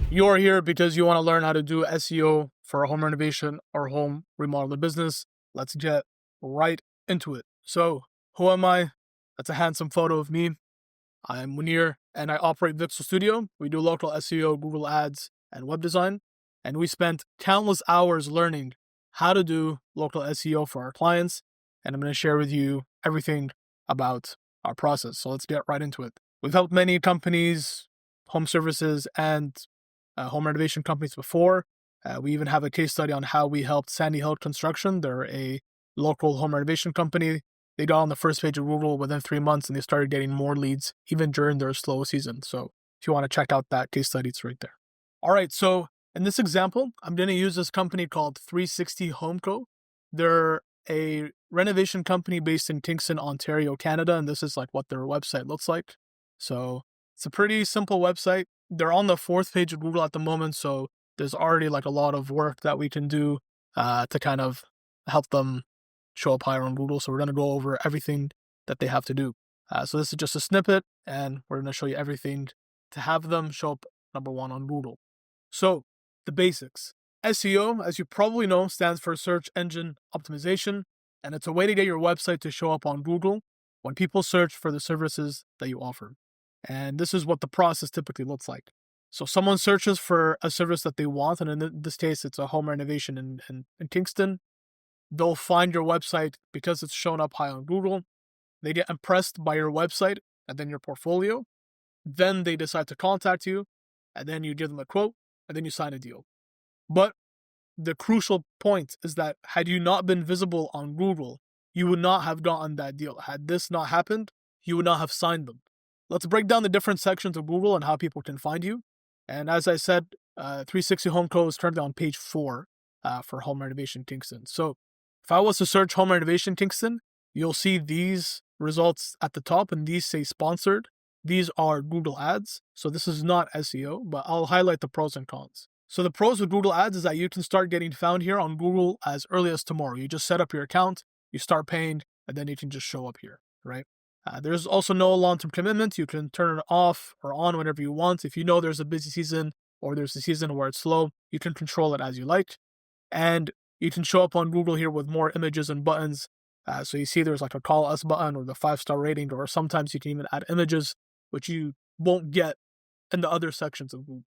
You're here because you want to learn how to do SEO for a home renovation or home remodeling business. Let's get right into it. So, who am I? That's a handsome photo of me. I'm Munir and I operate Vixel Studio. We do local SEO, Google Ads, and web design. And we spent countless hours learning how to do local SEO for our clients. And I'm going to share with you everything about our process. So, let's get right into it. We've helped many companies, home services, and home renovation companies before. We even have a case study on how we helped Sandy Hill Construction. They're a local home renovation company. They got on the first page of Google within 3 months and they started getting more leads even during their slow season. So if you want to check out that case study, it's right there. All right. So in this example, I'm going to use this company called 360 Home Co. They're a renovation company based in Kingston, Ontario, Canada. And this is like what their website looks like. So it's a pretty simple website. They're on the 4th page of Google at the moment. So there's already like a lot of work that we can do to kind of help them show up higher on Google. So we're going to go over everything that they have to do. So this is just a snippet and we're going to show you everything to have them show up number 1 on Google. So the basics. SEO, as you probably know, stands for search engine optimization, and it's a way to get your website to show up on Google when people search for the services that you offer. And this is what the process typically looks like. So someone searches for a service that they want, and in this case, it's a home renovation in Kingston. They'll find your website because it's shown up high on Google. They get impressed by your website and then your portfolio. Then they decide to contact you, and then you give them a quote, and then you sign a deal. But the crucial point is that had you not been visible on Google, you would not have gotten that deal. Had this not happened, you would not have signed them. Let's break down the different sections of Google and how people can find you. And as I said, 360 Home Co. is currently on page 4 for Home Renovation Kingston. So if I was to search Home Renovation Kingston, you'll see these results at the top, and these say sponsored. These are Google Ads. So this is not SEO, but I'll highlight the pros and cons. So the pros with Google Ads is that you can start getting found here on Google as early as tomorrow. You just set up your account, you start paying, and then you can just show up here, right? There's also no long-term commitment. You can turn it off or on whenever you want. If you know there's a busy season or there's a season where it's slow, you can control it as you like. And you can show up on Google here with more images and buttons. So you see there's like a call us button or the 5-star rating, or sometimes you can even add images, which you won't get in the other sections of Google.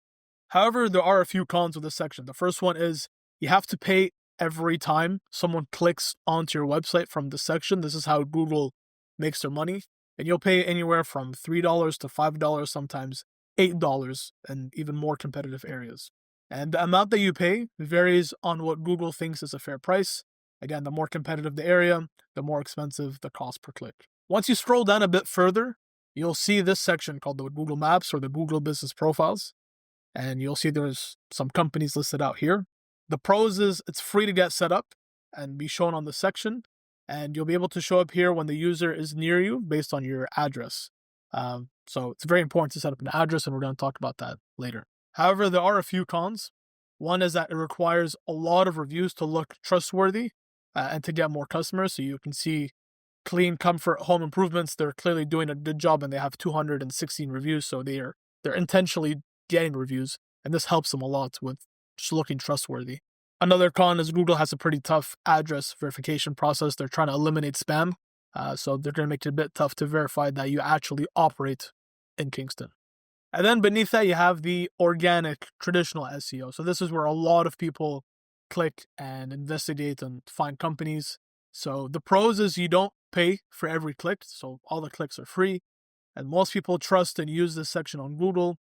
However, there are a few cons with this section. The first one is you have to pay every time someone clicks onto your website from this section. This is how Google makes their money. And you'll pay anywhere from $3 to $5, sometimes $8 in even more competitive areas. And the amount that you pay varies on what Google thinks is a fair price. Again, the more competitive the area, the more expensive the cost per click. Once you scroll down a bit further, you'll see this section called the Google Maps or the Google Business Profiles. And you'll see there's some companies listed out here. The pros is it's free to get set up and be shown on the section. And you'll be able to show up here when the user is near you based on your address. So it's very important to set up an address, and we're going to talk about that later. However, there are a few cons. One is that it requires a lot of reviews to look trustworthy and to get more customers. So you can see Clean Comfort Home Improvements. They're clearly doing a good job, and they have 216 reviews. So they're intentionally getting reviews, and this helps them a lot with just looking trustworthy. Another con is Google has a pretty tough address verification process. They're trying to eliminate spam, so they're going to make it a bit tough to verify that you actually operate in Kingston. And then beneath that, you have the organic traditional SEO. So this is where a lot of people click and investigate and find companies. So the pros is you don't pay for every click, so all the clicks are free, and most people trust and use this section on Google.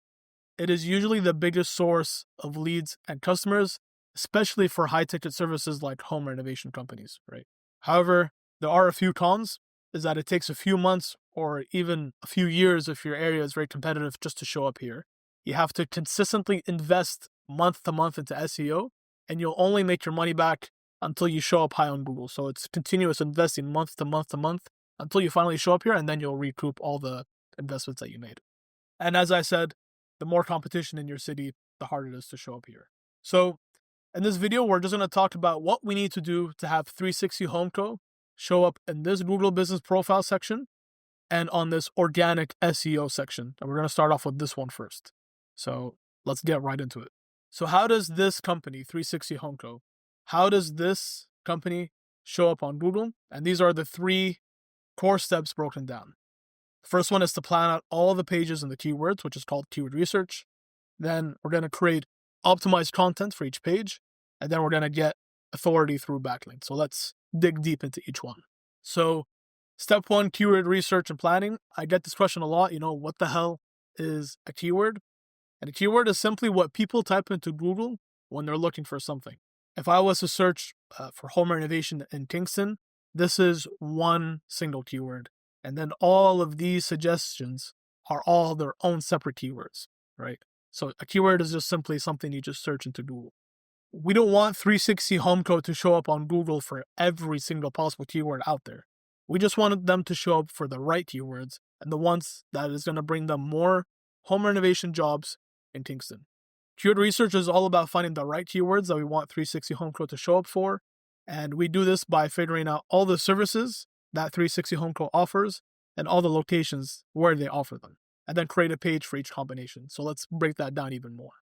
It is usually the biggest source of leads and customers, especially for high-ticket services like home renovation companies, right? However, there are a few cons, is that it takes a few months or even a few years if your area is very competitive just to show up here. You have to consistently invest month to month into SEO, and you'll only make your money back until you show up high on Google. So it's continuous investing month to month to month until you finally show up here, and then you'll recoup all the investments that you made. And as I said, the more competition in your city, the harder it is to show up here. So in this video, we're just going to talk about what we need to do to have 360 Home Co. show up in this Google Business Profile section and on this organic SEO section. And we're going to start off with this one first. So let's get right into it. So how does this company, 360 Home Co., how does this company show up on Google? And these are the 3 core steps broken down. The first one is to plan out all the pages and the keywords, which is called keyword research. Then we're going to create optimized content for each page, and then we're going to get authority through backlinks. So let's dig deep into each one. So step 1, keyword research and planning. I get this question a lot, what the hell is a keyword? And a keyword is simply what people type into Google when they're looking for something. If I was to search for home renovation in Kingston, this is one single keyword. And then all of these suggestions are all their own separate keywords, right? So a keyword is just simply something you just search into Google. We don't want 360 Home Co. to show up on Google for every single possible keyword out there. We just wanted them to show up for the right keywords and the ones that is going to bring them more home renovation jobs in Kingston. Keyword research is all about finding the right keywords that we want 360 Home Co. to show up for. And we do this by figuring out all the services that 360 Home Co. offers and all the locations where they offer them, and then create a page for each combination. So let's break that down even more.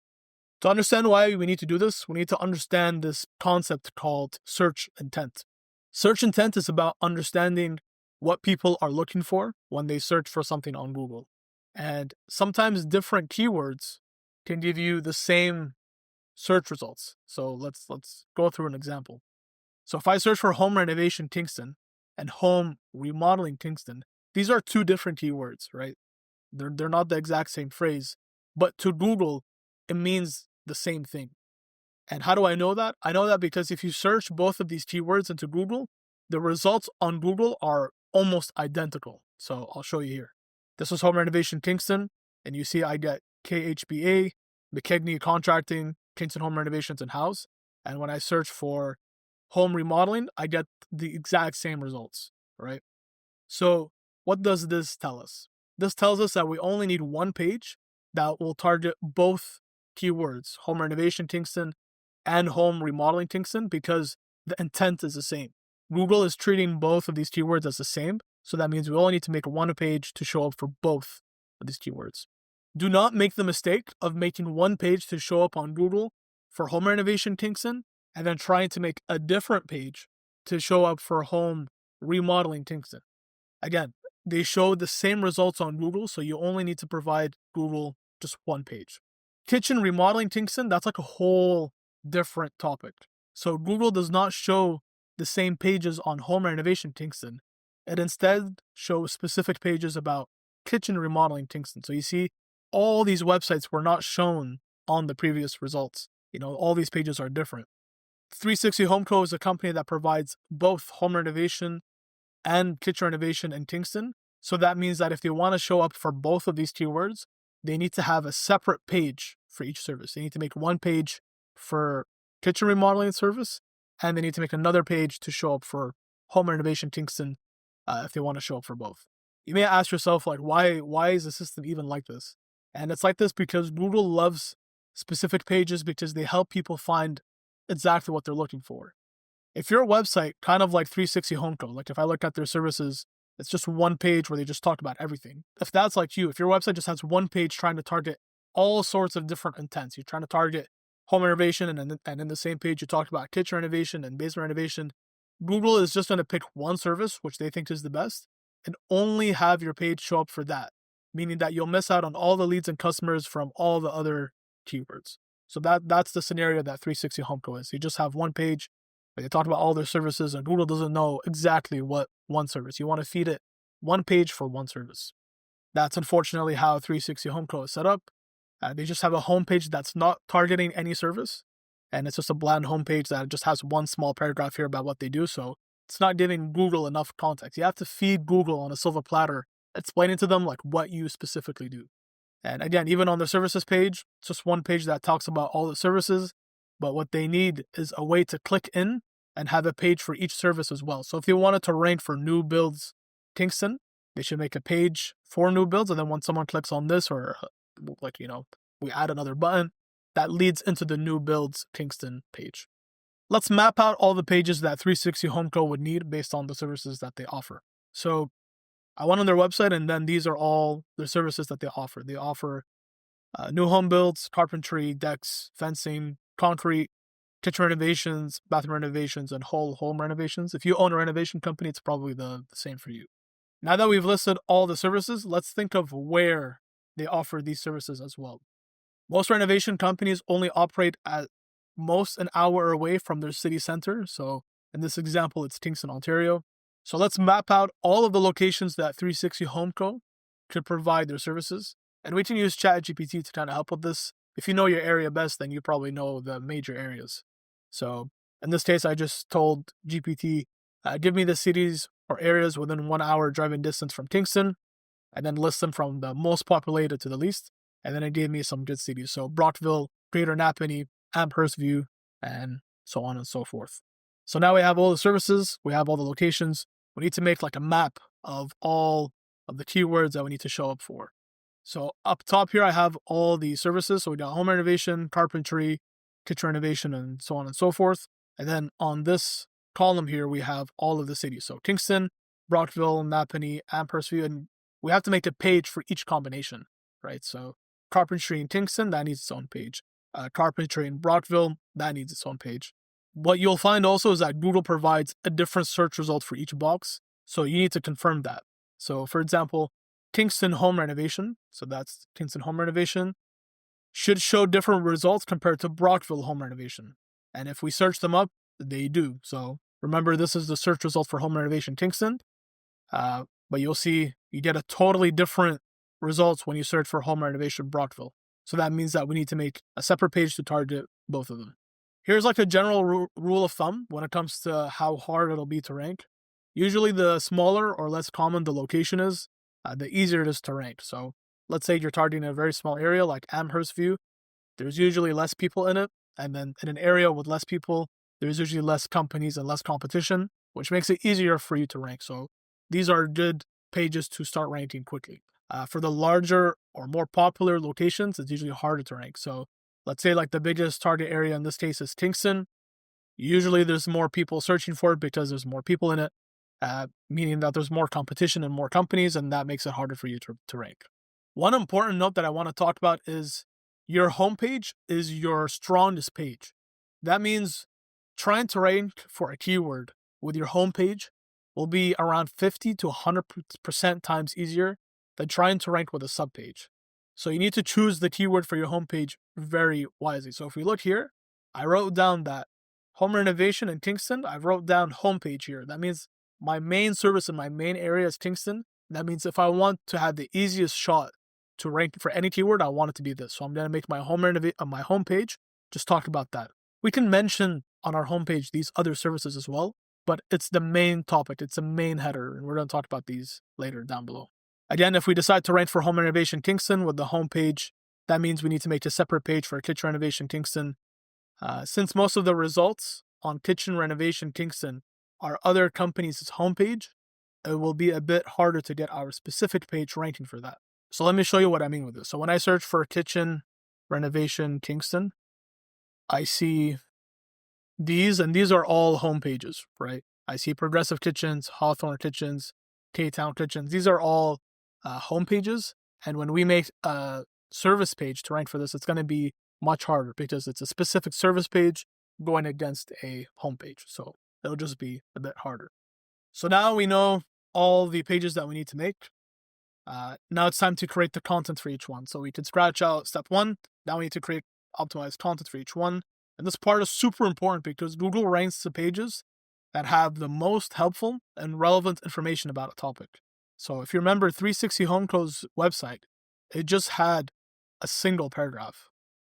To understand why we need to do this, we need to understand this concept called search intent. Search intent is about understanding what people are looking for when they search for something on Google. And sometimes different keywords can give you the same search results. So let's go through an example. So if I search for home renovation Kingston and home remodeling Kingston, these are 2 different keywords, right? They're not the exact same phrase, but to Google, it means the same thing. And how do I know that? I know that because if you search both of these keywords into Google, the results on Google are almost identical. So I'll show you here. This is home renovation Kingston, and you see I get KHBA, McKegney Contracting, Kingston Home Renovations and House. And when I search for home remodeling, I get the exact same results, right? So what does this tell us? This tells us that we only need one page that will target both keywords, home renovation Kingston and home remodeling Kingston, because the intent is the same. Google is treating both of these keywords as the same, so that means we only need to make one page to show up for both of these keywords. Do not make the mistake of making one page to show up on Google for home renovation Kingston and then trying to make a different page to show up for home remodeling Kingston. Again, they show the same results on Google, so you only need to provide Google just one page. Kitchen remodeling Kingston, that's like a whole different topic. So Google does not show the same pages on home renovation Kingston. It instead shows specific pages about kitchen remodeling Kingston. So you see, all these websites were not shown on the previous results. All these pages are different. 360 Home Co. is a company that provides both home renovation and kitchen renovation in Kingston. So that means that if they want to show up for both of these keywords, they need to have a separate page for each service. They need to make one page for kitchen remodeling service, and they need to make another page to show up for home renovation Kingston if they want to show up for both. You may ask yourself, why is the system even like this? And it's like this because Google loves specific pages because they help people find exactly what they're looking for. If your website, kind of like 360 Home Co., like if I look at their services, it's just one page where they just talk about everything. If that's like you, if your website just has one page trying to target all sorts of different intents, you're trying to target home renovation and in the same page you talk about kitchen renovation and basement renovation, Google is just going to pick one service, which they think is the best, and only have your page show up for that, meaning that you'll miss out on all the leads and customers from all the other keywords. So that's the scenario that 360 Home Co. is. You just have one page where they talk about all their services, and Google doesn't know exactly what one service. You want to feed it one page for one service. That's unfortunately how 360 Home Co. is set up. They just have a homepage that's not targeting any service, and it's just a bland homepage that just has one small paragraph here about what they do. So it's not giving Google enough context. You have to feed Google on a silver platter, explaining to them like what you specifically do. And again, even on the services page, it's just one page that talks about all the services, but what they need is a way to click in and have a page for each service as well. So if they wanted to rank for new builds Kingston, they should make a page for new builds, and then when someone clicks on this or we add another button, that leads into the new builds Kingston page. Let's map out all the pages that 360 Home Co. would need based on the services that they offer. So I went on their website, and then these are all the services that they offer. They offer New home builds, carpentry, decks, fencing, concrete, kitchen renovations, bathroom renovations, and whole home renovations. If you own a renovation company, it's probably the same for you. Now that we've listed all the services, let's think of where they offer these services as well. Most renovation companies only operate at most an hour away from their city center. So in this example, it's Kingston, Ontario. So let's map out all of the locations that 360 Home Co. could provide their services. And we can use ChatGPT to kind of help with this. If you know your area best, then you probably know the major areas. So in this case, I just told GPT, give me the cities or areas within 1 hour driving distance from Kingston, and then list them from the most populated to the least. And then it gave me some good cities. So Brockville, Greater Napanee, Amherst View, and so on and so forth. So now we have all the services, we have all the locations. We need to make like a map of all of the keywords that we need to show up for. So up top here, I have all the services. So we got home renovation, carpentry, kitchen renovation, and so on and so forth. And then on this column here, we have all of the cities. So Kingston, Brockville, Napanee, Amherst View, and we have to make a page for each combination, right? So carpentry in Kingston, that needs its own page. Carpentry in Brockville, that needs its own page. What you'll find also is that Google provides a different search result for each box. So you need to confirm that. So for example, Kingston home renovation, so that's Kingston home renovation, should show different results compared to Brockville home renovation. And if we search them up, they do. So remember, this is the search result for home renovation Kingston. But you'll see you get a totally different results when you search for home renovation Brockville. So that means that we need to make a separate page to target both of them. Here's like a general rule of thumb when it comes to how hard it'll be to rank. Usually the smaller or less common the location is, the easier it is to rank. So let's say you're targeting a very small area like Amherst View. There's usually less people in it. And then in an area with less people, there's usually less companies and less competition, which makes it easier for you to rank. So these are good pages to start ranking quickly. For the larger or more popular locations, it's usually harder to rank. So let's say like the biggest target area in this case is Kingston. Usually there's more people searching for it because there's more people in it, meaning that there's more competition and more companies, and that makes it harder for you to rank. One important note that I want to talk about is your homepage is your strongest page. That means trying to rank for a keyword with your homepage will be around 50 to 100% times easier than trying to rank with a subpage. So you need to choose the keyword for your homepage very wisely. So if we look here, I wrote down that home renovation in Kingston. I wrote down homepage here. That means my main service in my main area is Kingston. That means if I want to have the easiest shot to rank for any keyword, I want it to be this. So I'm going to make my my homepage just talk about that. We can mention on our homepage these other services as well, but it's the main topic. It's the main header, and we're going to talk about these later down below. Again, if we decide to rank for home renovation Kingston with the homepage, that means we need to make a separate page for kitchen renovation Kingston. Since most of the results on kitchen renovation Kingston are other companies' homepage, it will be a bit harder to get our specific page ranking for that. So let me show you what I mean with this. So when I search for kitchen renovation Kingston, I see these, and these are all home pages, right? I see Progressive Kitchens, Hawthorne Kitchens, K-Town Kitchens. These are all home pages. And when we make a service page to rank for this, it's going to be much harder because it's a specific service page going against a home page. So it'll just be a bit harder. So now we know all the pages that we need to make. Now it's time to create the content for each one. So we can scratch out step one. Now we need to create optimized content for each one. And this part is super important because Google ranks the pages that have the most helpful and relevant information about a topic. So if you remember 360 Home Co.'s website, it just had a single paragraph.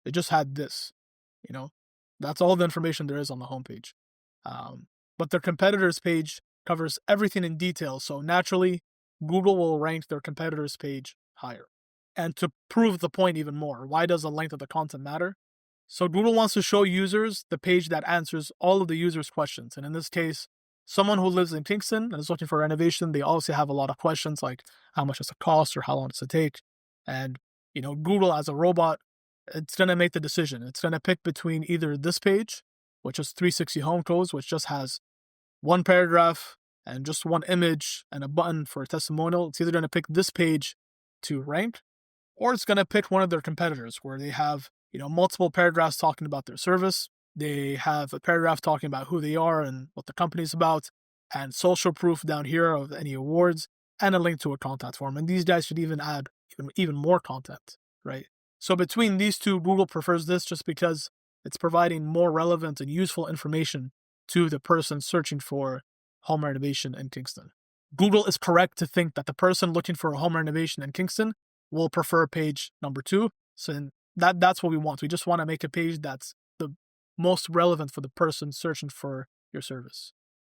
It just had this, that's all the information there is on the homepage. But their competitors page covers everything in detail. So naturally, Google will rank their competitors page higher. And to prove the point even more, why does the length of the content matter? So Google wants to show users the page that answers all of the users' questions. And in this case, someone who lives in Kingston and is looking for renovation, they obviously have a lot of questions like how much does it cost or how long does it take? And, Google as a robot, it's going to make the decision. It's going to pick between either this page, which is 360 Home Co.'s, which just has one paragraph and just one image and a button for a testimonial. It's either going to pick this page to rank, or it's going to pick one of their competitors where they have, multiple paragraphs talking about their service. They have a paragraph talking about who they are and what the company's about, and social proof down here of any awards, and a link to a contact form. And these guys should even add even more content, right? So between these two, Google prefers this just because it's providing more relevant and useful information to the person searching for home renovation in Kingston. Google is correct to think that the person looking for a home renovation in Kingston will prefer page number 2. So that's what we want. We just want to make a page that's the most relevant for the person searching for your service.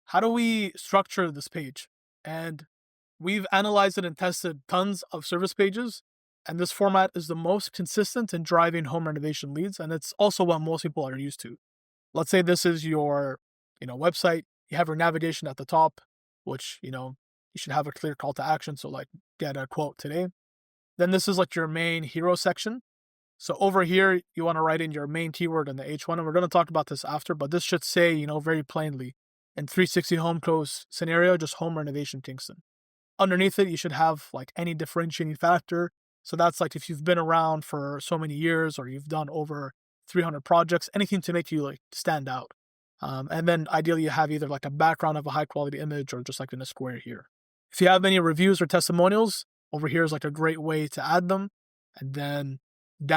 How do we structure this page? And we've analyzed it and tested tons of service pages, and this format is the most consistent in driving home renovation leads, and it's also what most people are used to. Let's say this is your, website. You have your navigation at the top, which, you should have a clear call to action. So like get a quote today. Then this is like your main hero section. So over here, you want to write in your main keyword in the H1, and we're going to talk about this after, but this should say, very plainly, in 360 Home Co's scenario, just home renovation Kingston. Underneath it, you should have like any differentiating factor. So that's like if you've been around for so many years or you've done over 300 projects, anything to make you like stand out. And then ideally you have either like a background of a high quality image or just like in a square here. If you have any reviews or testimonials, over here is like a great way to add them. And then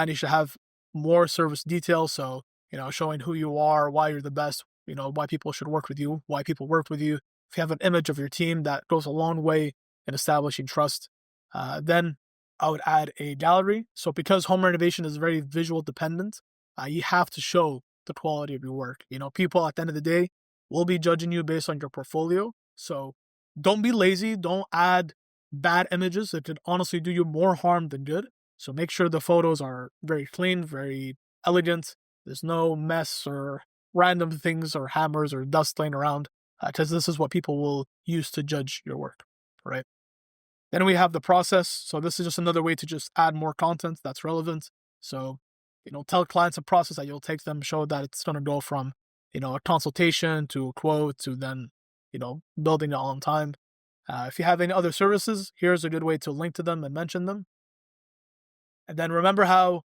you should have more service details. So, showing who you are, why you're the best, why people should work with you, why people work with you. If you have an image of your team, that goes a long way in establishing trust. Then I would add a gallery. So because home renovation is very visual dependent, you have to show the quality of your work. People at the end of the day will be judging you based on your portfolio. So don't be lazy. Don't add bad images. It could honestly do you more harm than good. So make sure the photos are very clean, very elegant. There's no mess or random things or hammers or dust laying around, because this is what people will use to judge your work, right? Then we have the process. So this is just another way to just add more content that's relevant. So, tell clients a process that you'll take them, show that it's going to go from, a consultation to a quote to then, building it on time. If you have any other services, here's a good way to link to them and mention them. And then remember how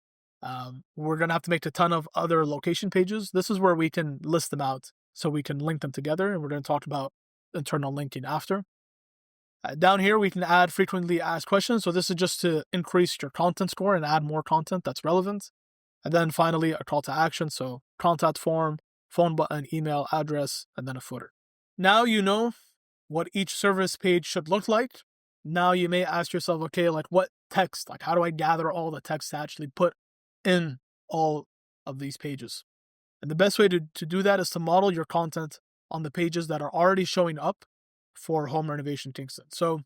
we're going to have to make a ton of other location pages. This is where we can list them out so we can link them together. And we're going to talk about internal linking after. Down here, we can add frequently asked questions. So this is just to increase your content score and add more content that's relevant. And then finally, a call to action. So contact form, phone button, email, address, and then a footer. Now you know what each service page should look like. Now you may ask yourself, okay, like what text? Like how do I gather all the text to actually put in all of these pages? And the best way to do that is to model your content on the pages that are already showing up for home renovation Kingston. So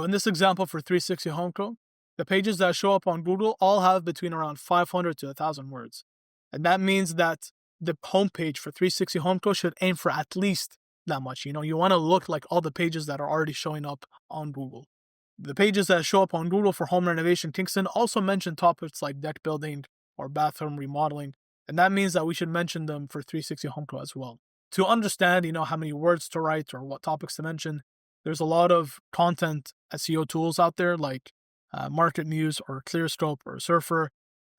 in this example for 360 Home Co, the pages that show up on Google all have between around 500 to 1,000 words. And that means that the homepage for 360 Home Co should aim for at least that much. You want to look like all the pages that are already showing up on Google. The pages that show up on Google for home renovation Kingston also mention topics like deck building or bathroom remodeling. And that means that we should mention them for 360 Home Co as well. To understand, how many words to write or what topics to mention, there's a lot of content SEO tools out there like Market Muse or ClearScope or Surfer.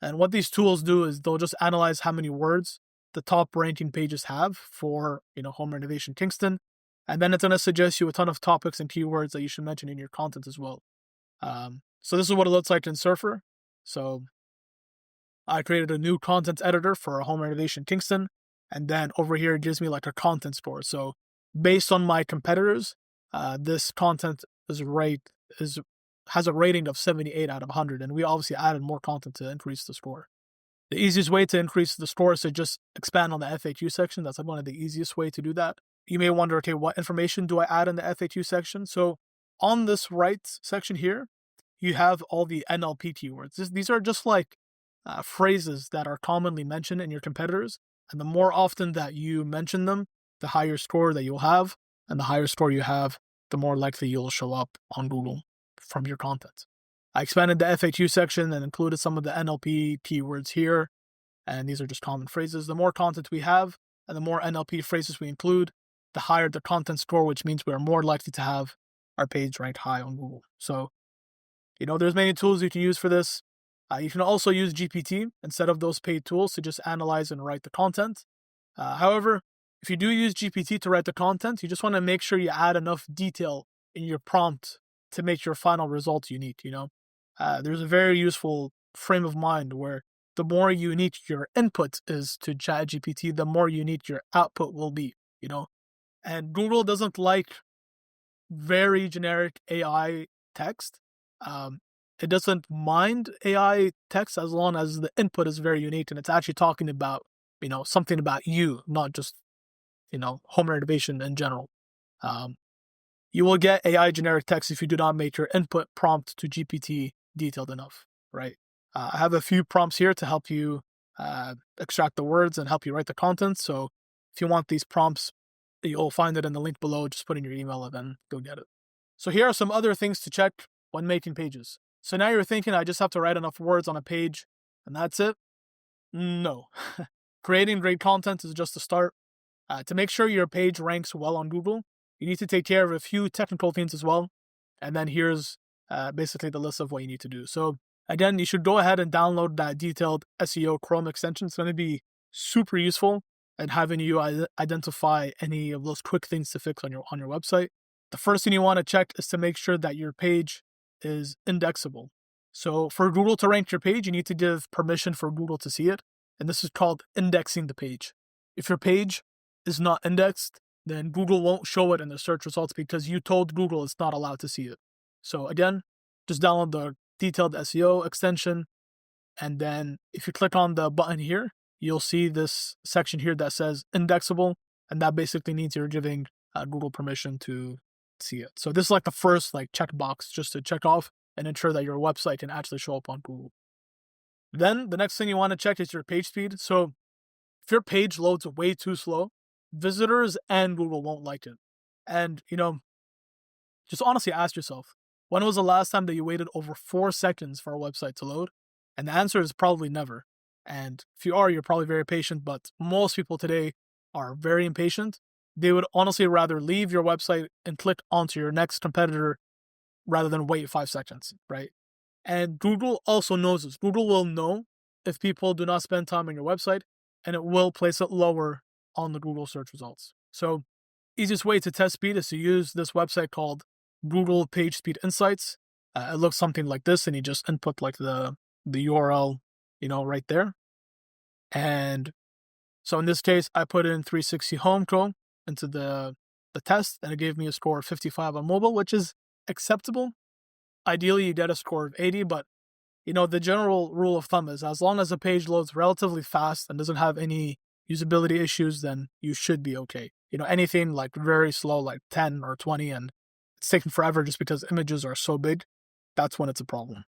And what these tools do is they'll just analyze how many words the top ranking pages have for, home renovation Kingston. And then it's going to suggest you a ton of topics and keywords that you should mention in your content as well. So this is what it looks like in Surfer. So I created a new content editor for home renovation Kingston. And then over here, it gives me like a content score. So based on my competitors, this content has a rating of 78 out of 100. And we obviously added more content to increase the score. The easiest way to increase the score is to just expand on the FAQ section. That's like one of the easiest way to do that. You may wonder, okay, what information do I add in the FAQ section? So on this right section here, you have all the NLP keywords. These are just like phrases that are commonly mentioned in your competitors. And the more often that you mention them, the higher score that you'll have. And the higher score you have, the more likely you'll show up on Google from your content. I expanded the FAQ section and included some of the NLP keywords here. And these are just common phrases. The more content we have and the more NLP phrases we include, the higher the content score, which means we are more likely to have our page ranked high on Google. So There's many tools you can use for this. You can also use GPT instead of those paid tools to just analyze and write the content. However, if you do use GPT to write the content, you just want to make sure you add enough detail in your prompt to make your final result unique. There's a very useful frame of mind where the more unique your input is to ChatGPT, the more unique your output will be. And Google doesn't like very generic AI text. It doesn't mind AI text as long as the input is very unique and it's actually talking about, something about you, not just, home renovation in general. You will get AI generic text if you do not make your input prompt to GPT detailed enough, right? I have a few prompts here to help you extract the words and help you write the content. So if you want these prompts, you'll find it in the link below. Just put in your email and then go get it. So here are some other things to check when making pages. So now you're thinking, I just have to write enough words on a page and that's it? No. Creating great content is just a start. To make sure your page ranks well on Google, you need to take care of a few technical things as well. And then here's basically the list of what you need to do. So again, you should go ahead and download that detailed SEO Chrome extension. It's going to be super useful at having you identify any of those quick things to fix on your website. The first thing you want to check is to make sure that your page is indexable. So for Google to rank your page, you need to give permission for Google to see it. And this is called indexing the page. If your page is not indexed, then Google won't show it in the search results because you told Google it's not allowed to see it. So again, just download the detailed SEO extension. And then if you click on the button here, you'll see this section here that says indexable. And that basically means you're giving Google permission to see it. So this is like the first checkbox just to check off and ensure that your website can actually show up on Google. Then the next thing you want to check is your page speed. So if your page loads way too slow, visitors and Google won't like it. And, just honestly ask yourself, when was the last time that you waited over 4 seconds for a website to load? And the answer is probably never. And if you are, you're probably very patient, but most people today are very impatient. They would honestly rather leave your website and click onto your next competitor rather than wait 5 seconds, right? And Google also knows this. Google will know if people do not spend time on your website, and it will place it lower on the Google search results. So easiest way to test speed is to use this website called Google Page Speed Insights. It looks something like this, and you just input the URL, right there. And so in this case, I put in 360 Home Chrome into the test, and it gave me a score of 55 on mobile, which is acceptable. Ideally, you get a score of 80, but the general rule of thumb is as long as the page loads relatively fast and doesn't have any usability issues, then you should be okay. Anything very slow, like 10 or 20, and it's taking forever just because images are so big, that's when it's a problem.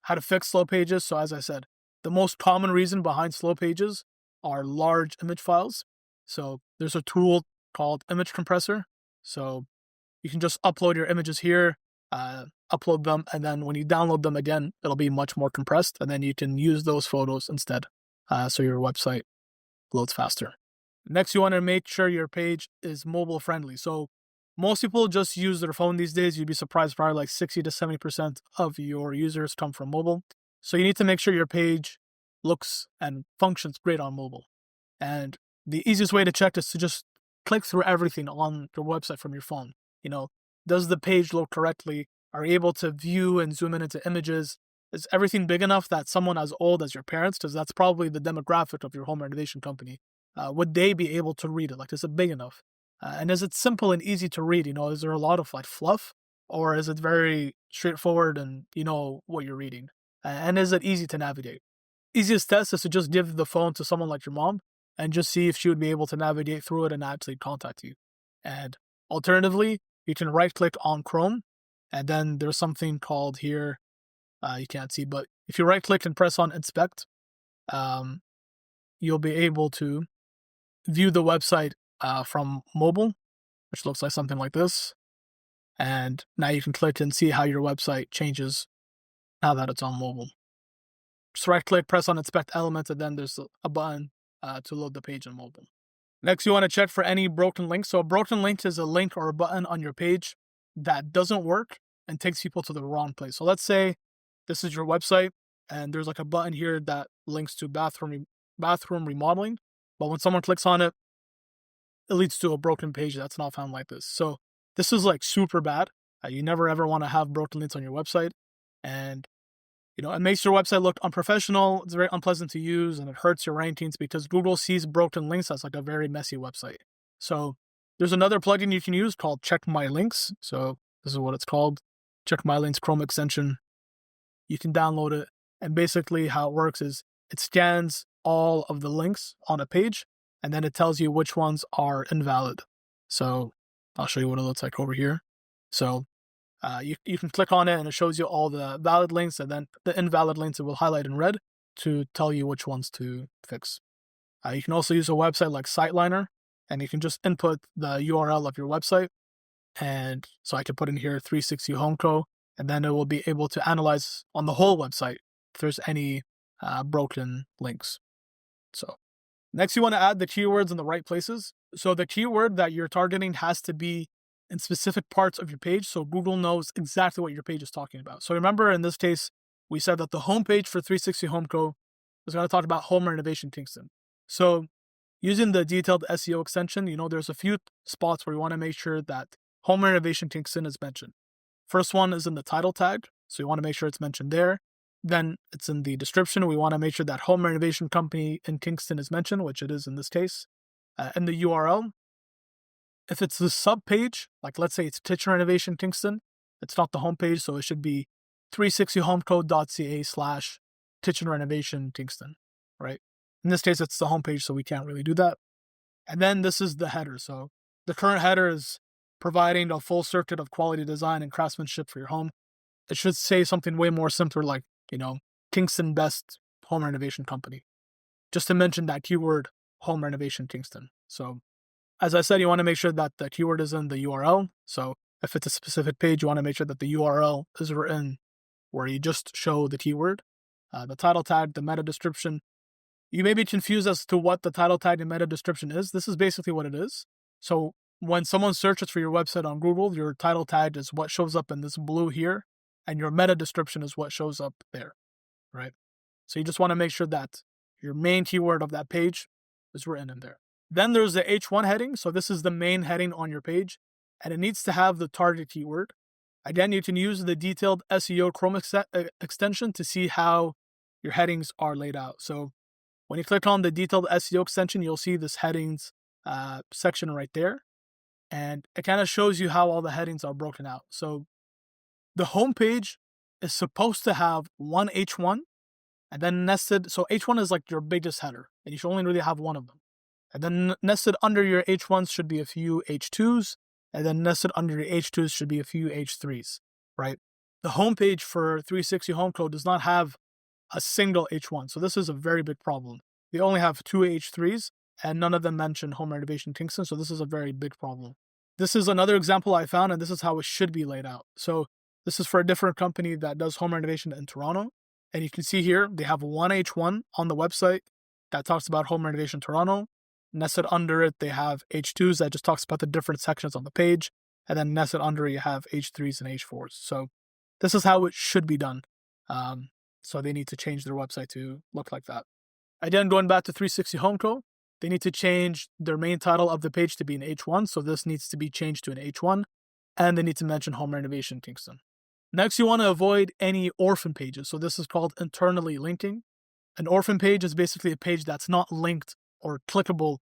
How to fix slow pages. So as I said, the most common reason behind slow pages are large image files. So there's a tool called Image Compressor. So you can just upload your images here, upload them, and then when you download them again, it'll be much more compressed, and then you can use those photos instead, so your website loads faster. Next, you want to make sure your page is mobile friendly. So most people just use their phone these days. You'd be surprised, probably 60 to 70% of your users come from mobile. So you need to make sure your page looks and functions great on mobile. And the easiest way to check is to just click through everything on your website from your phone. Does the page load correctly? Are you able to view and zoom in into images? Is everything big enough that someone as old as your parents, because that's probably the demographic of your home renovation company, would they be able to read it? Is it big enough? And is it simple and easy to read? Is there a lot of fluff, or is it very straightforward and you know what you're reading? And is it easy to navigate? Easiest test is to just give the phone to someone like your mom and just see if she would be able to navigate through it and actually contact you. And alternatively, you can right click on Chrome, and then there's something called here, you can't see, but if you right click and press on inspect, you'll be able to view the website from mobile, which looks like something like this. And now you can click and see how your website changes now that it's on mobile. Just right click, press on inspect elements, and then there's a button to load the page on mobile. Next, you want to check for any broken links. So a broken link is a link or a button on your page that doesn't work and takes people to the wrong place. So let's say this is your website and there's like a button here that links to bathroom remodeling, but when someone clicks on it, it leads to a broken page that's not found like this. So this is like super bad. You never ever want to have broken links on your website, and it makes your website look unprofessional. It's very unpleasant to use, and it hurts your rankings because Google sees broken links as like a very messy website. So there's another plugin you can use called Check My Links. So this is what it's called, Check My Links Chrome extension. You can download it, and basically how it works is it scans all of the links on a page, and then it tells you which ones are invalid. So I'll show you what it looks like over here. So you can click on it and it shows you all the valid links, and then the invalid links it will highlight in red to tell you which ones to fix. You can also use a website like SiteLiner, and you can just input the URL of your website. And so I can put in here 360 Home Co, and then it will be able to analyze on the whole website if there's any broken links. So next, you want to add the keywords in the right places. So the keyword that you're targeting has to be in specific parts of your page so Google knows exactly what your page is talking about. So remember, in this case, we said that the homepage for 360 Home Co is going to talk about home renovation Kingston. So using the detailed SEO extension, there's a few spots where you want to make sure that home renovation Kingston is mentioned. First one is in the title tag, so you want to make sure it's mentioned there. Then it's in the description. We want to make sure that home renovation company in Kingston is mentioned, which it is in this case. In the URL, if it's the sub page, like let's say it's kitchen renovation Kingston, it's not the home page, so it should be 360homecode.ca/kitchen renovation Kingston, right? In this case, it's the home page, so we can't really do that. And then this is the header. So the current header is providing a full circuit of quality design and craftsmanship for your home. It should say something way more simpler like, Kingston Best Home Renovation Company, just to mention that keyword, home renovation Kingston. So as I said, you want to make sure that the keyword is in the URL. So if it's a specific page, you want to make sure that the URL is written where you just show the keyword. The title tag, the meta description. You may be confused as to what the title tag and meta description is. This is basically what it is. So when someone searches for your website on Google, your title tag is what shows up in this blue here, and your meta description is what shows up there, right? So you just want to make sure that your main keyword of that page is written in there. Then there's the H1 heading. So this is the main heading on your page, and it needs to have the target keyword. Again, you can use the detailed SEO Chrome extension to see how your headings are laid out. So when you click on the detailed SEO extension, you'll see this headings section right there, and it kind of shows you how all the headings are broken out. So the home page is supposed to have one H1 and then nested. So H1 is like your biggest header, and you should only really have one of them. And then nested under your H1s should be a few H2s, and then nested under your H2s should be a few H3s, right? The homepage for 360 Home Co does not have a single H1, so this is a very big problem. They only have two H3s, and none of them mention home renovation Kingston, so this is a very big problem. This is another example I found, and this is how it should be laid out. So this is for a different company that does home renovation in Toronto, and you can see here they have one H1 on the website that talks about home renovation Toronto. Nested under it, they have H2s that just talks about the different sections on the page. And then nested under it, you have H3s and H4s. So this is how it should be done. So they need to change their website to look like that. Again, going back to 360 Home Co, they need to change their main title of the page to be an H1. So this needs to be changed to an H1. And they need to mention home renovation Kingston. Next, you want to avoid any orphan pages. So this is called internally linking. An orphan page is basically a page that's not linked or clickable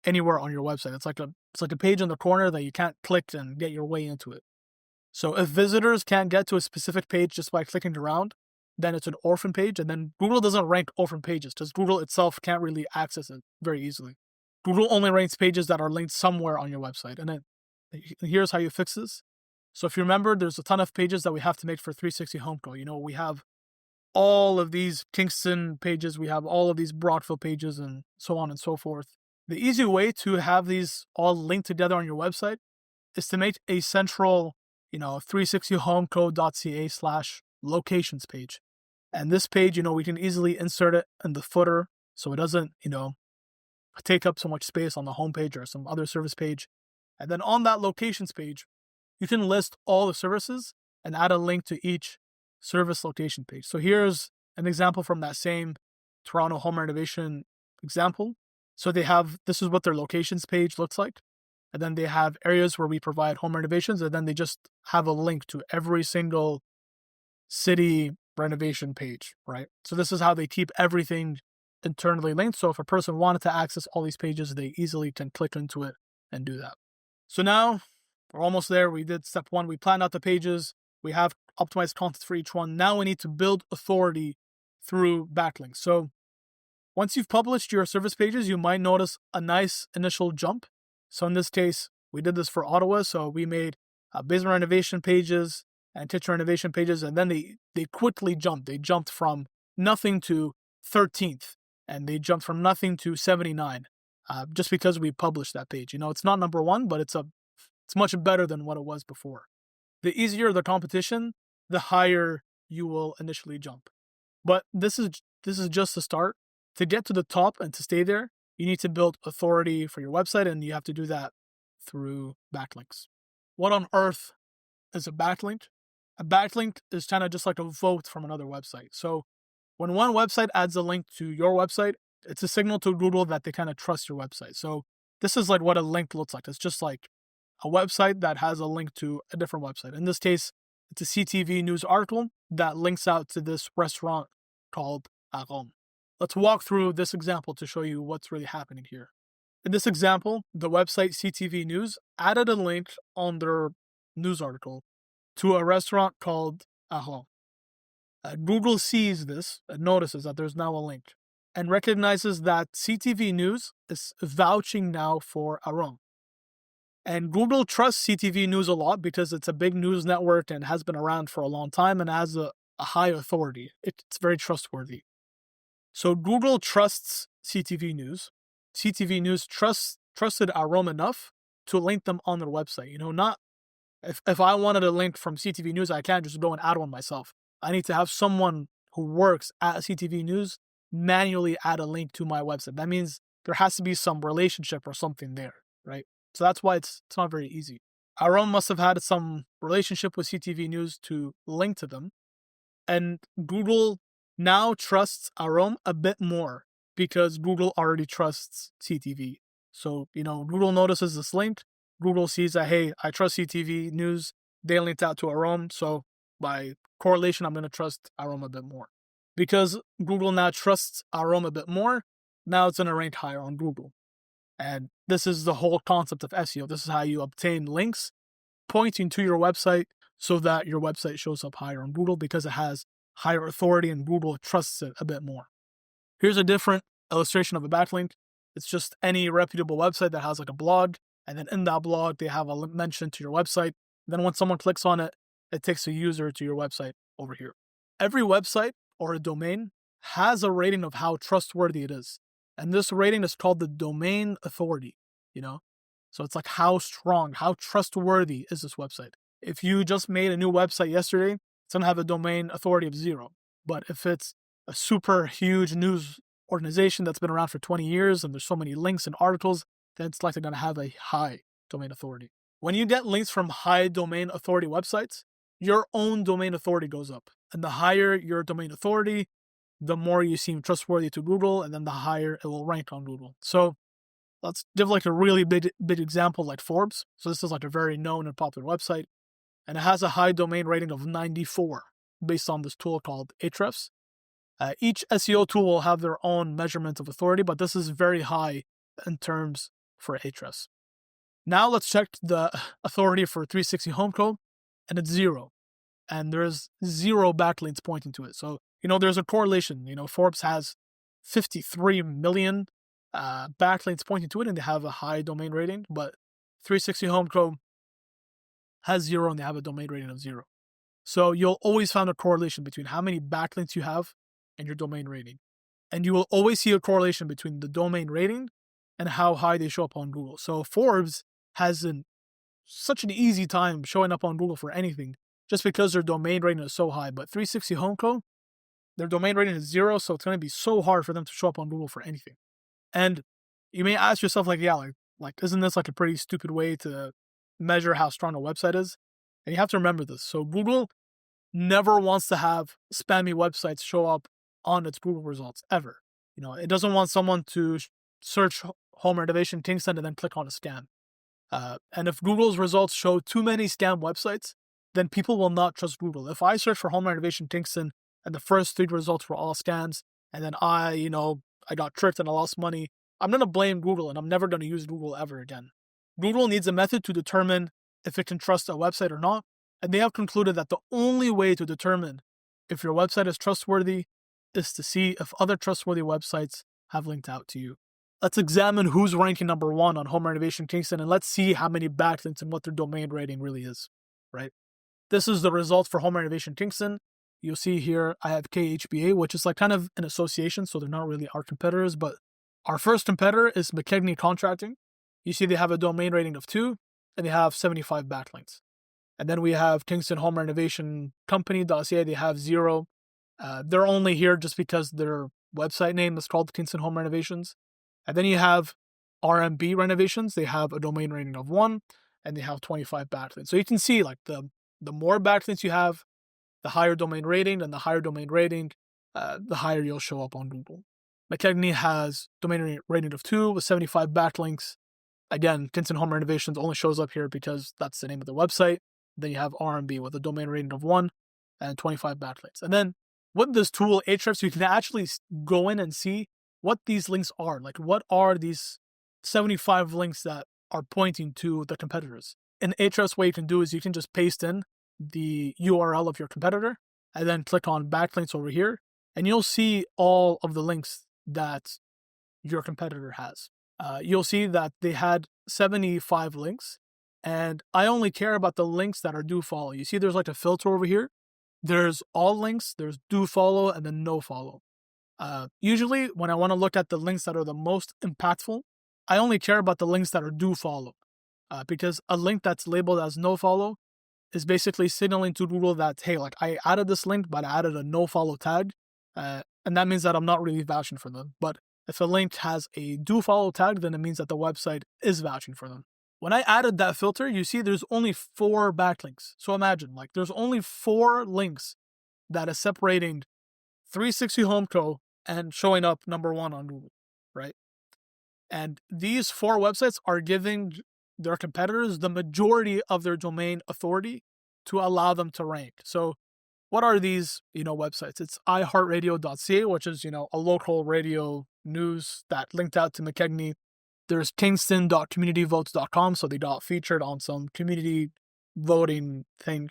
anywhere on your website. It's like a page in the corner that you can't click and get your way into it. So if visitors can't get to a specific page just by clicking around, then it's an orphan page, and then Google doesn't rank orphan pages because Google itself can't really access it very easily. Google only ranks pages that are linked somewhere on your website. And then here's how you fix this. So if you remember, there's a ton of pages that we have to make for 360 Home Co. We have all of these Kingston pages, we have all of these Brockville pages, and so on and so forth. The easy way to have these all linked together on your website is to make a central, 360homecode.ca/locations page. And this page, we can easily insert it in the footer so it doesn't, take up so much space on the homepage or some other service page. And then on that locations page, you can list all the services, and add a link to each service location page. So here's an example from that same Toronto home renovation example. So they have, this is what their locations page looks like. And then they have areas where we provide home renovations, and then they just have a link to every single city renovation page, right? So this is how they keep everything internally linked. So if a person wanted to access all these pages, they easily can click into it and do that. So now we're almost there. We did step one. We planned out the pages. We have optimized content for each one. Now we need to build authority through backlinks. So once you've published your service pages, you might notice a nice initial jump. So in this case, we did this for Ottawa. So we made basement renovation pages and kitchen renovation pages, and then they quickly jumped. They jumped from nothing to 13th, and they jumped from nothing to 79, just because we published that page. You know, it's not number one, but it's much better than what it was before. The easier the competition, the higher you will initially jump. But this is just the start. To get to the top and to stay there, you need to build authority for your website, and you have to do that through backlinks. What on earth is a backlink? A backlink is kind of just like a vote from another website. So when one website adds a link to your website, it's a signal to Google that they kind of trust your website. So this is like what a link looks like. It's just like a website that has a link to a different website. In this case, it's a CTV news article that links out to this restaurant called Aron. Let's walk through this example to show you what's really happening here. In this example, the website CTV News added a link on their news article to a restaurant called Aron. Google sees this and notices that there's now a link and recognizes that CTV News is vouching now for Aron. And Google trusts CTV News a lot because it's a big news network and has been around for a long time and has a high authority. It's very trustworthy. So Google trusts CTV News. CTV News trusted Aron enough to link them on their website. You know, not if I wanted a link from CTV News, I can't just go and add one myself. I need to have someone who works at CTV News manually add a link to my website. That means there has to be some relationship or something there, right? So that's why it's not very easy. Aron must have had some relationship with CTV News to link to them. And Google now trusts Aron a bit more because Google already trusts CTV. So, you know, Google notices this link. Google sees that, hey, I trust CTV News. They linked out to Aron. So by correlation, I'm going to trust Aron a bit more. Because Google now trusts Aron a bit more, now it's going to rank higher on Google. And this is the whole concept of SEO. This is how you obtain links pointing to your website so that your website shows up higher on Google because it has higher authority and Google trusts it a bit more. Here's a different illustration of a backlink. It's just any reputable website that has like a blog, and then in that blog, they have a mention to your website. Then when someone clicks on it, it takes a user to your website over here. Every website or a domain has a rating of how trustworthy it is. And this rating is called the domain authority, you know? So it's like how strong, how trustworthy is this website? If you just made a new website yesterday, it's going to have a domain authority of 0. But if it's a super huge news organization that's been around for 20 years and there's so many links and articles, then it's likely going to have a high domain authority. When you get links from high domain authority websites, your own domain authority goes up. And the higher your domain authority, the more you seem trustworthy to Google, and then the higher it will rank on Google. So let's give like a really big example like Forbes. So this is like a very known and popular website, and it has a high domain rating of 94 based on this tool called Ahrefs. Each SEO tool will have their own measurement of authority, but this is very high in terms for Ahrefs. Now let's check the authority for 360 Home Co, and it's 0. And there's 0 backlinks pointing to it. So, you know, there's a correlation. You know, Forbes has 53 million backlinks pointing to it, and they have a high domain rating, but 360 Home Co has 0 and they have a domain rating of 0. So you'll always find a correlation between how many backlinks you have and your domain rating. And you will always see a correlation between the domain rating and how high they show up on Google. So Forbes has such an easy time showing up on Google for anything just because their domain rating is so high. But 360 Home Co, their domain rating is 0, so it's going to be so hard for them to show up on Google for anything. And you may ask yourself, like, yeah, like isn't this like a pretty stupid way to measure how strong a website is? And you have to remember this. So Google never wants to have spammy websites show up on its Google results ever. It doesn't want someone to search home renovation Kingston and then click on a scam. And if Google's results show too many scam websites, then people will not trust Google. If I search for home renovation Kingston and the first 3 results were all scams, and then I got tricked and I lost money, I'm going to blame Google and I'm never going to use Google ever again. Google needs a method to determine if it can trust a website or not, and they have concluded that the only way to determine if your website is trustworthy is to see if other trustworthy websites have linked out to you. Let's examine who's ranking number 1 on home renovation Kingston, and let's see how many backlinks and what their domain rating really is, right? This is the result for home renovation Kingston. You'll see here I have KHBA, which is like kind of an association, so they're not really our competitors, but our first competitor is McKegney Contracting. You see they have a domain rating of 2, and they have 75 backlinks. And then we have Kingston Home Renovation Company.ca. They have 0. They're only here just because their website name is called Kingston Home Renovations. And then you have RMB Renovations. They have a domain rating of 1, and they have 25 backlinks. So you can see like the more backlinks you have, the higher domain rating, and the higher domain rating, the higher you'll show up on Google. McKegney has domain rating of 2 with 75 backlinks. Again, Kingston Home Renovations only shows up here because that's the name of the website. Then you have RMB with a domain rating of 1 and 25 backlinks. And then with this tool, Ahrefs, you can actually go in and see what these links are. Like, what are these 75 links that are pointing to the competitors? In Ahrefs, what you can do is you can just paste in the URL of your competitor and then click on backlinks over here, and you'll see all of the links that your competitor has. You'll see that they had 75 links, and I only care about the links that are do follow. You see there's like a filter over here. There's all links, there's do follow, and then no follow. Usually when I want to look at the links that are the most impactful, I only care about the links that are do follow, because a link that's labeled as no follow is basically signaling to Google that, hey, like I added this link, but I added a no follow tag, and that means that I'm not really vouching for them. But if a link has a do follow tag, then it means that the website is vouching for them. When I added that filter, you see there's only 4 backlinks. So imagine, like, there's only 4 links that is separating 360 Home Co. and showing up number 1 on Google, right? And these 4 websites are giving their competitors the majority of their domain authority to allow them to rank. So what are these, websites? It's iHeartRadio.ca, which is, a local radio news that linked out to McKegney. There's Kingston.communityvotes.com, so they got featured on some community voting thing.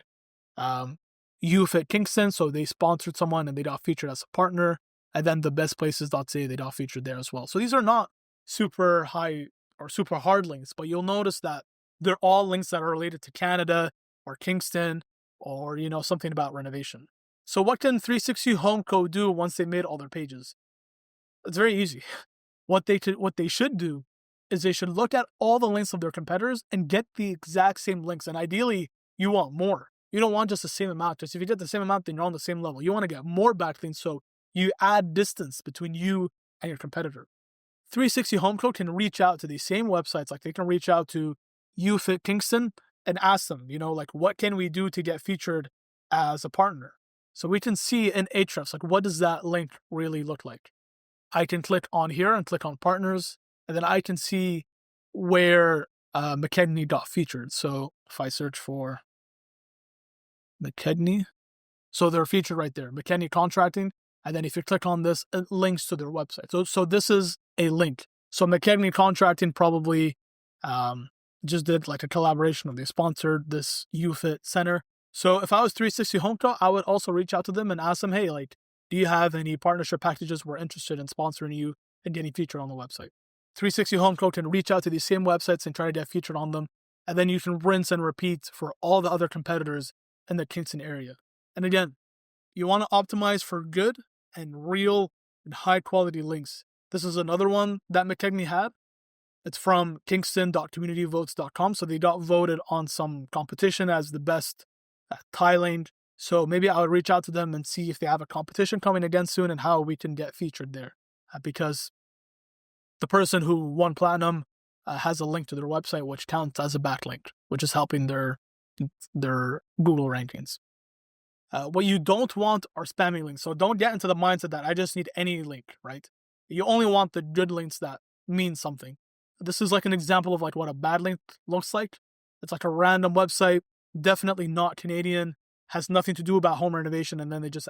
YouFit Kingston, so they sponsored someone and they got featured as a partner. And then the bestplaces.ca, they got featured there as well. So these are not super high or super hard links, but you'll notice that they're all links that are related to Canada or Kingston or, something about renovation. So what can 360 Home Co. do once they made all their pages? It's very easy. What they should do is they should look at all the links of their competitors and get the exact same links. And ideally, you want more. You don't want just the same amount. Because if you get the same amount, then you're on the same level. You want to get more backlinks, so you add distance between you and your competitor. 360 Home Co. can reach out to these same websites. Like, they can reach out to YouFit Kingston and ask them, like, what can we do to get featured as a partner? So we can see in Ahrefs, like, what does that link really look like? I can click on here and click on partners, and then I can see where McKegney got featured. So if I search for McKegney, so they're featured right there, McKegney Contracting. And then if you click on this, it links to their website. So this is a link. So McKegney Contracting probably just did like a collaboration, or they sponsored this YouFit Center. So if I was 360 Home Co., I would also reach out to them and ask them, hey, like, do you have any partnership packages we're interested in sponsoring you and getting featured on the website? 360 Home Co. can reach out to these same websites and try to get featured on them. And then you can rinse and repeat for all the other competitors in the Kingston area. And again, you want to optimize for good and real and high quality links. This is another one that McKegney had. It's from kingston.communityvotes.com. So they got voted on some competition as the best Thailand. So maybe I would reach out to them and see if they have a competition coming again soon and how we can get featured there. Because the person who won platinum has a link to their website, which counts as a backlink, which is helping their Google rankings. What you don't want are spammy links. So don't get into the mindset that I just need any link, right? You only want the good links that mean something. This is like an example of like what a bad link looks like. It's like a random website, definitely not Canadian, has nothing to do about home renovation, and then they just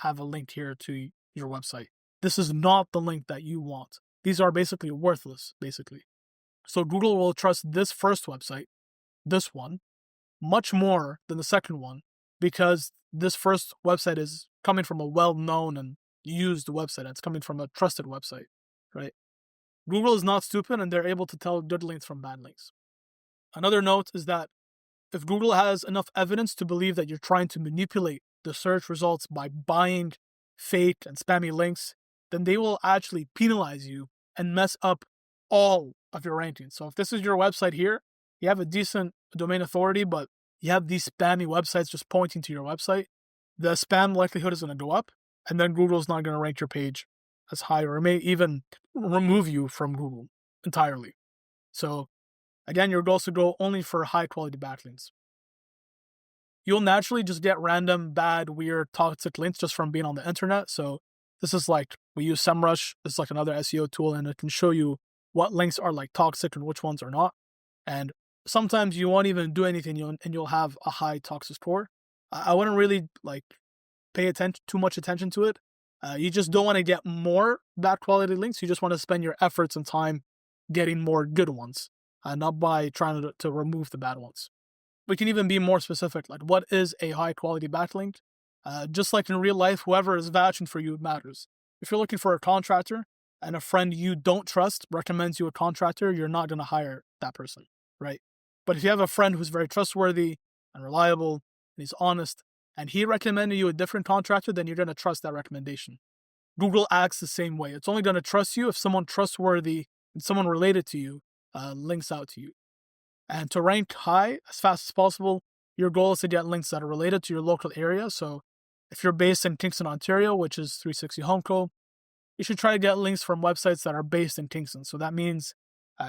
have a link here to your website. This is not the link that you want. These are basically worthless, basically. So Google will trust this first website, this one, much more than the second one, because this first website is coming from a well-known and used website. It's coming from a trusted website, right? Google is not stupid, and they're able to tell good links from bad links. Another note is that if Google has enough evidence to believe that you're trying to manipulate the search results by buying fake and spammy links, then they will actually penalize you and mess up all of your rankings. So if this is your website here, you have a decent domain authority, but you have these spammy websites just pointing to your website, the spam likelihood is going to go up, and then Google's not going to rank your page as high, or it may even remove you from Google entirely. So again, your goal is to go only for high quality backlinks. You'll naturally just get random, bad, weird, toxic links just from being on the internet. So this is like, we use SEMrush. It's like another SEO tool, and it can show you what links are like toxic and which ones are not. And sometimes you won't even do anything and you'll have a high toxic score. I wouldn't really like pay too much attention to it. You just don't want to get more bad quality links. You just want to spend your efforts and time getting more good ones, not by trying to remove the bad ones. We can even be more specific, like what is a high quality backlink? Just like in real life, whoever is vouching for you matters. If you're looking for a contractor and a friend you don't trust recommends you a contractor, you're not going to hire that person, right? But if you have a friend who's very trustworthy and reliable and he's honest, and he recommended you a different contractor, then you're going to trust that recommendation. Google acts the same way. It's only going to trust you if someone trustworthy and someone related to you links out to you. And to rank high as fast as possible, your goal is to get links that are related to your local area. So if you're based in Kingston, Ontario, which is 360 Home Co., you should try to get links from websites that are based in Kingston. So that means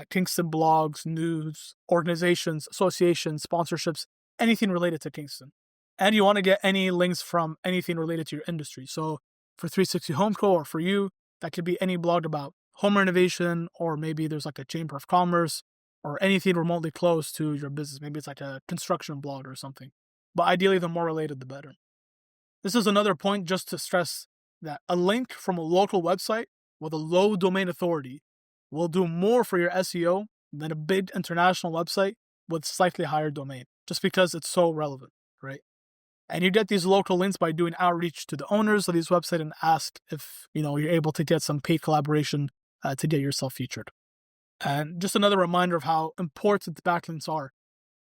Kingston blogs, news, organizations, associations, sponsorships, anything related to Kingston. And you want to get any links from anything related to your industry. So for 360 Home Co. or for you, that could be any blog about home renovation, or maybe there's like a chamber of commerce or anything remotely close to your business. Maybe it's like a construction blog or something. But ideally, the more related, the better. This is another point just to stress that a link from a local website with a low domain authority will do more for your SEO than a big international website with slightly higher domain, just because it's so relevant, right? And you get these local links by doing outreach to the owners of these websites and ask if you're able to get some paid collaboration to get yourself featured. And just another reminder of how important the backlinks are.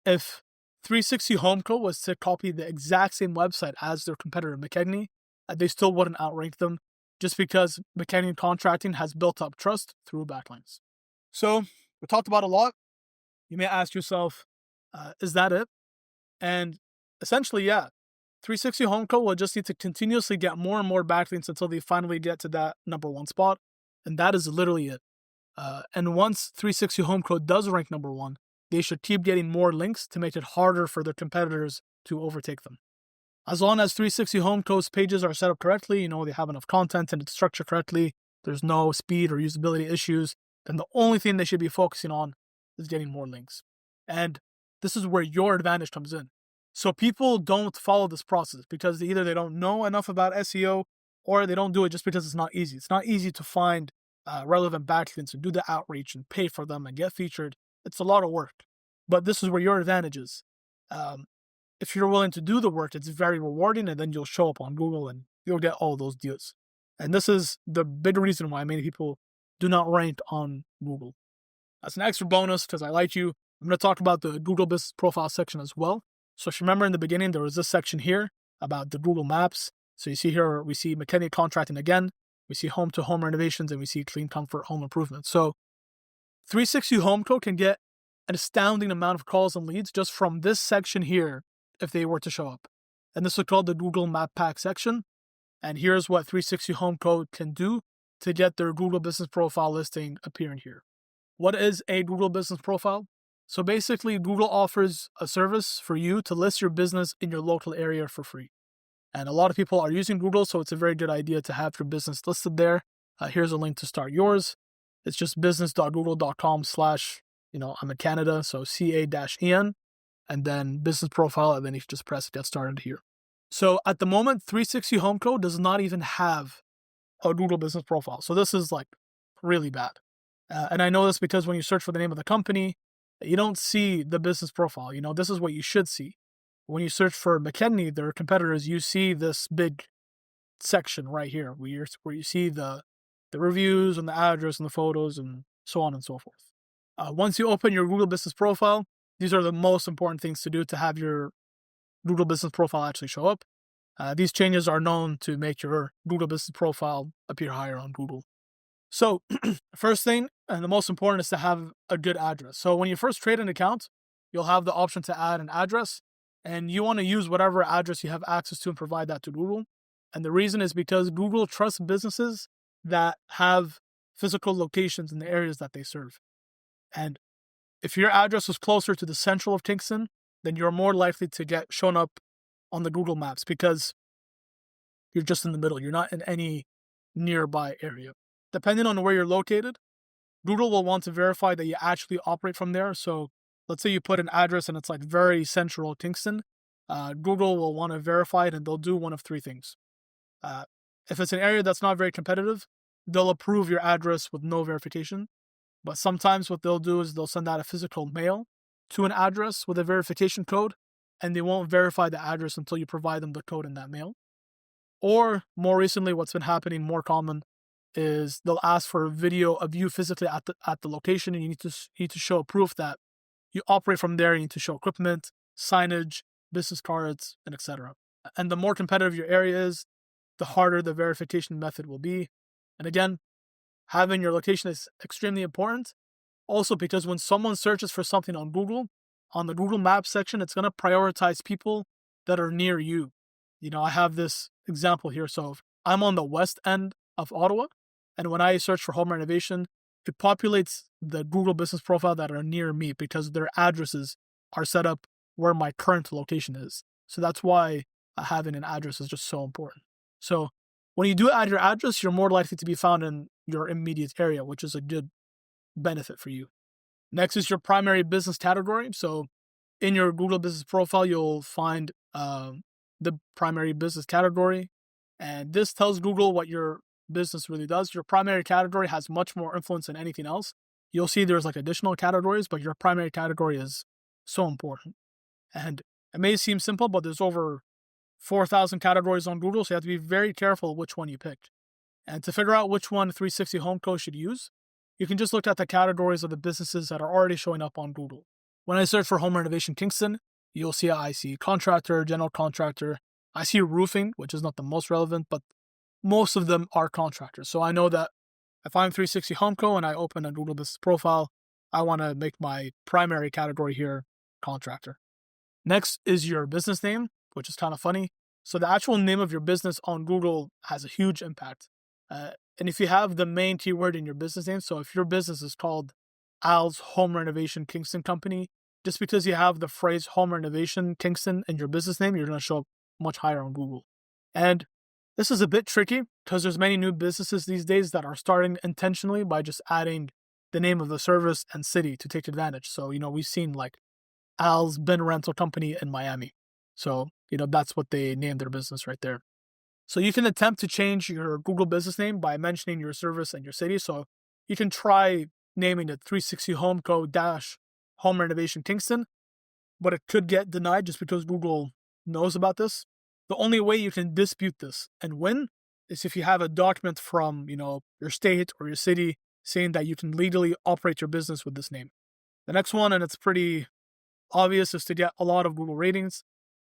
If 360 Home Co. was to copy the exact same website as their competitor McKinney, they still wouldn't outrank them, just because McKinney Contracting has built up trust through backlinks. So we talked about a lot. You may ask yourself, is that it? And essentially, yeah. 360 Home Co. will just need to continuously get more and more backlinks until they finally get to that number one spot. And that is literally it. And once 360 Home Co. does rank number one, they should keep getting more links to make it harder for their competitors to overtake them. As long as 360 Home Co.'s pages are set up correctly, they have enough content and it's structured correctly, there's no speed or usability issues, then the only thing they should be focusing on is getting more links. And this is where your advantage comes in. So people don't follow this process because either they don't know enough about SEO or they don't do it just because it's not easy. It's not easy to find relevant backlinks and do the outreach and pay for them and get featured. It's a lot of work. But this is where your advantage is. If you're willing to do the work, it's very rewarding, and then you'll show up on Google and you'll get all those deals. And this is the big reason why many people do not rank on Google. As an extra bonus, because I like you, I'm going to talk about the Google Business Profile section as well. So if you remember in the beginning, there was this section here about the Google Maps. So you see here, we see McKinney Contracting again, we see home-to-home renovations, and we see clean comfort home improvement. So 360 Home Co. can get an astounding amount of calls and leads just from this section here if they were to show up. And this is called the Google Map Pack section. And here's what 360 Home Co. can do to get their Google Business Profile listing appearing here. What is a Google Business Profile? So basically, Google offers a service for you to list your business in your local area for free. And a lot of people are using Google, so it's a very good idea to have your business listed there. Here's a link to start yours. It's just business.google.com/ I'm in Canada, so CA-EN, and then business profile, and then you can just press get started here. So at the moment, 360 Home Co. does not even have a Google business profile. So this is like really bad. And I know this because when you search for the name of the company, you don't see the business profile. This is what you should see. When you search for McKinney, their competitors, you see this big section right here where you see the reviews and the address and the photos and so on and so forth. Once you open your Google business profile, these are the most important things to do to have your Google business profile actually show up. These changes are known to make your Google business profile appear higher on Google. So first thing, and the most important, is to have a good address. So when you first create an account, you'll have the option to add an address, and you want to use whatever address you have access to and provide that to Google. And the reason is because Google trusts businesses that have physical locations in the areas that they serve. And if your address is closer to the central of Kingston, then you're more likely to get shown up on the Google Maps because you're just in the middle. You're not in any nearby area. Depending on where you're located, Google will want to verify that you actually operate from there. So let's say you put an address and it's like very central Kingston. Google will want to verify it, and they'll do one of three things. If it's an area that's not very competitive, they'll approve your address with no verification. But sometimes what they'll do is they'll send out a physical mail to an address with a verification code, and they won't verify the address until you provide them the code in that mail. Or more recently, what's been happening more common is they'll ask for a video of you physically at the location, and you need to show proof that you operate from there. You need to show equipment, signage, business cards, and etc. And the more competitive your area is, the harder the verification method will be. And again, having your location is extremely important. Also, because when someone searches for something on Google, on the Google Maps section, it's going to prioritize people that are near you. I have this example here. So I'm on the west end of Ottawa, and when I search for home renovation, it populates the Google business profile that are near me because their addresses are set up where my current location is. So that's why having an address is just so important. So when you do add your address, you're more likely to be found in your immediate area, which is a good benefit for you. Next is your primary business category. So in your Google business profile, you'll find the primary business category, and this tells Google what your business really does. Your primary category has much more influence than anything else. You'll see there's like additional categories, but your primary category is so important. And it may seem simple, but there's over 4,000 categories on Google, so you have to be very careful which one you pick. And to figure out which one 360 Home Co. should use, you can just look at the categories of the businesses that are already showing up on Google. When I search for home renovation Kingston, you'll see I see contractor, general contractor. I see roofing, which is not the most relevant, but most of them are contractors. So I know that if I'm 360 Home Co. and I open a Google business profile, I want to make my primary category here contractor. Next is your business name, which is kind of funny. So the actual name of your business on Google has a huge impact. And if you have the main keyword in your business name, so if your business is called Al's Home Renovation Kingston Company, just because you have the phrase home renovation Kingston in your business name, you're going to show up much higher on Google. And this is a bit tricky because there's many new businesses these days that are starting intentionally by just adding the name of the service and city to take advantage. So, we've seen like Al's Bin Rental Company in Miami. So, that's what they named their business right there. So you can attempt to change your Google business name by mentioning your service and your city. So you can try naming it 360 Home Co. Home Renovation Kingston, but it could get denied just because Google knows about this. The only way you can dispute this and win is if you have a document from, your state or your city saying that you can legally operate your business with this name. The next one, and it's pretty obvious, is to get a lot of Google ratings.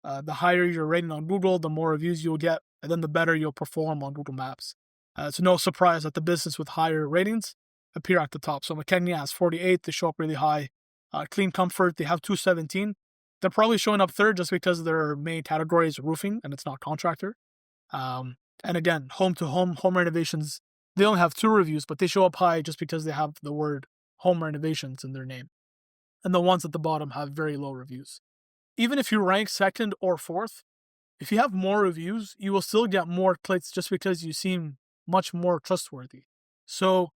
The higher your rating on Google, the more reviews you'll get, and then the better you'll perform on Google Maps. It's no surprise that the business with higher ratings appear at the top. So McKinney has 48, they show up really high. Clean Comfort, they have 217. They're probably showing up third just because their main category is roofing and it's not contractor. And again, home renovations, they only have 2 reviews, but they show up high just because they have the word home renovations in their name. And the ones at the bottom have very low reviews. Even if you rank second or fourth, If you have more reviews, you will still get more clicks just because you seem much more trustworthy. So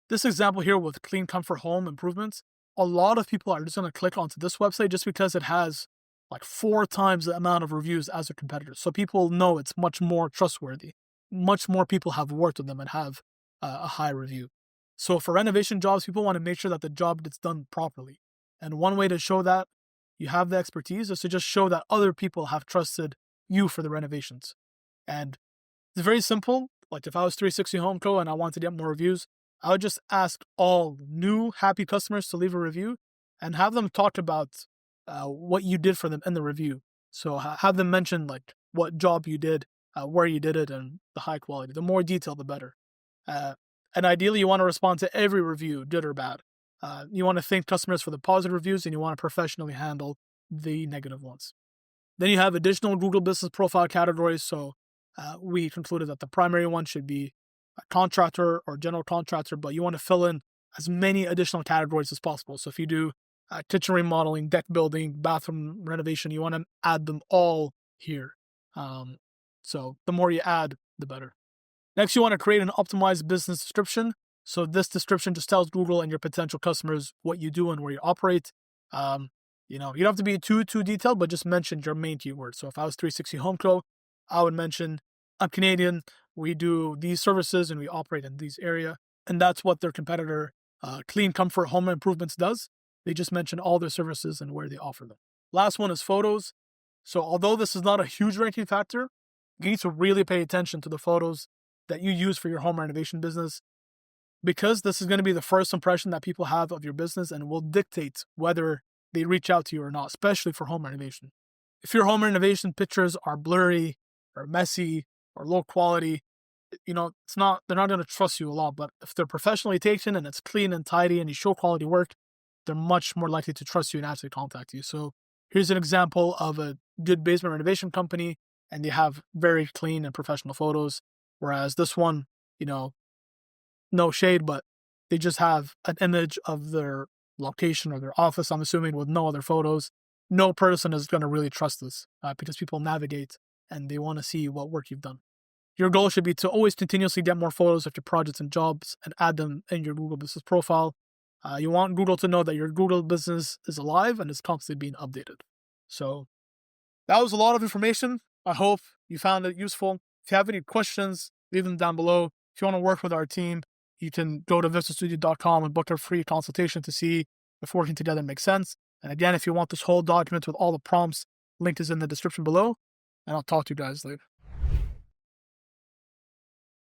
this example here with Clean Comfort Home Improvements, a lot of people are just going to click onto this website just because it has like 4 times the amount of reviews as their competitors. So people know it's much more trustworthy. Much more people have worked with them and have a high review. So for renovation jobs, people want to make sure that the job gets done properly. And one way to show that you have the expertise is to just show that other people have trusted you for the renovations. And it's very simple. Like if I was 360 Home Co. and I wanted to get more reviews, I would just ask all new happy customers to leave a review and have them talk about what you did for them in the review. So have them mention like what job you did, where you did it, and the high quality. The more detail, the better. And ideally, you want to respond to every review, good or bad. You want to thank customers for the positive reviews, and you want to professionally handle the negative ones. Then you have additional Google Business Profile categories. So we concluded that the primary one should be a contractor or general contractor, but you want to fill in as many additional categories as possible. So if you do kitchen remodeling, deck building, bathroom renovation, you want to add them all here. So the more you add, the better. Next, you want to create an optimized business description. So this description just tells Google and your potential customers what you do and where you operate. You don't have to be too detailed, but just mention your main keywords. So if I was 360 Home Co., I would mention I'm Canadian. We do these services and we operate in these area. And that's what their competitor, Clean Comfort Home Improvements, does. They just mention all their services and where they offer them. Last one is photos. So although this is not a huge ranking factor, you need to really pay attention to the photos that you use for your home renovation business, because this is going to be the first impression that people have of your business and will dictate whether they reach out to you or not, especially for home renovation. If your home renovation pictures are blurry or messy or low quality, they're not going to trust you a lot. But if they're professionally taken and it's clean and tidy and you show quality work, they're much more likely to trust you and actually contact you. So here's an example of a good basement renovation company, and they have very clean and professional photos. Whereas this one, no shade, but they just have an image of their location or their office, I'm assuming, with no other photos. No person is going to really trust this because people navigate and they want to see what work you've done. Your goal should be to always continuously get more photos of your projects and jobs and add them in your Google Business Profile. You want Google to know that your Google business is alive and is constantly being updated. So that was a lot of information. I hope you found it useful. If you have any questions, leave them down below. If you want to work with our team, you can go to vistastudio.com and book a free consultation to see if working together makes sense. And again, if you want this whole document with all the prompts, link is in the description below. And I'll talk to you guys later.